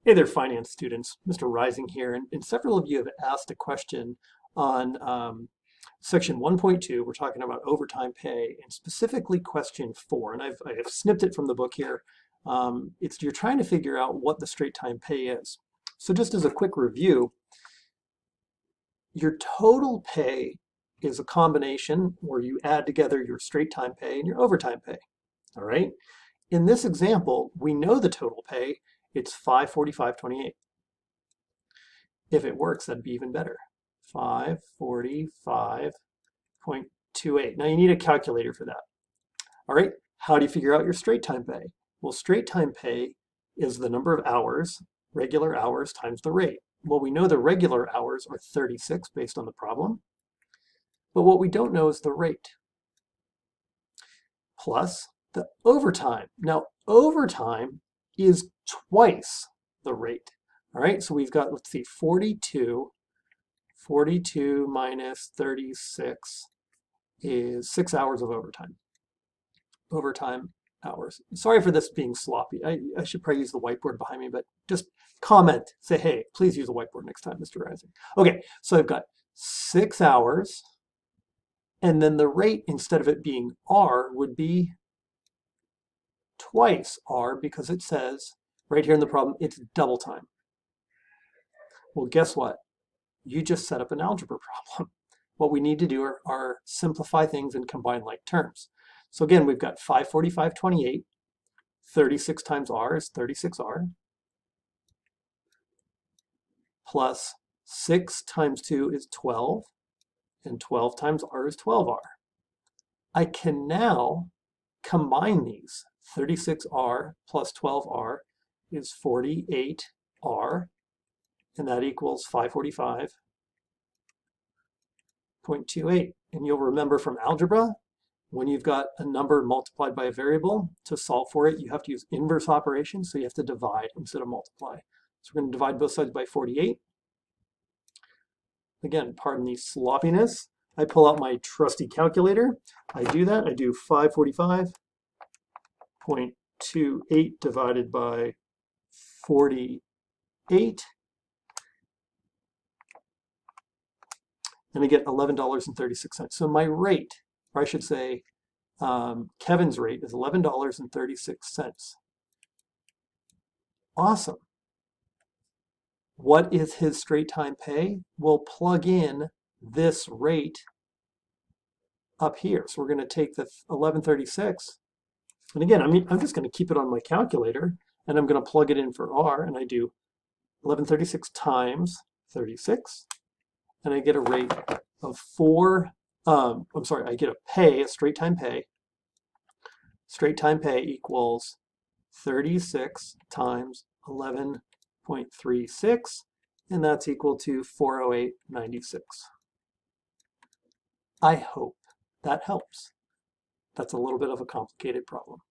Hey there, finance students. Mr. Rising here, and several of you have asked a question on section 1.2. We're talking about overtime pay, and specifically question 4. And I have snipped it from the book here. You're trying to figure out what the straight time pay is. So just as a quick review, your total pay is a combination where you add together your straight time pay and your overtime pay. All right. In this example, we know the total pay. It's $545.28. If it works, that'd be even better. 545.28. Now you need a calculator for that. All right, how do you figure out your straight time pay? Well, straight time pay is the number of hours, regular hours times the rate. Well, we know the regular hours are 36 based on the problem, but what we don't know is the rate. Plus the overtime. Now, overtime is twice the rate. All right, so we've got, let's see, 42 minus 36 is 6 hours of overtime. Overtime hours. Sorry for this being sloppy. I should probably use the whiteboard behind me, but just comment. Say, hey, please use the whiteboard next time, Mr. Rising. Okay, so I've got 6 hours, and then the rate, instead of it being R, would be twice R, because it says right here in the problem, it's double time. Well, guess what? You just set up an algebra problem. What we need to do are simplify things and combine like terms. So again, we've got 545.28. 36 times R is 36R. Plus 6 times 2 is 12. And 12 times R is 12R. I can now combine these. 36R plus 12R is 48R. And that equals 545.28. And you'll remember from algebra, when you've got a number multiplied by a variable, to solve for it, you have to use inverse operations, so you have to divide instead of multiply. So we're going to divide both sides by 48. Again, pardon the sloppiness. I pull out my trusty calculator. I do that. I do 545.28 divided by 48. And I get $11.36. So my rate, or I should say Kevin's rate, is $11.36. Awesome. What is his straight time pay? We'll plug in this rate up here. So we're going to take the 1136. And again, I'm just going to keep it on my calculator, and I'm going to plug it in for R, and I do 1136 times 36. And I get a rate of I get a straight time pay. Straight time pay equals 36 times 11.36, and that's equal to 408.96. I hope that helps. That's a little bit of a complicated problem.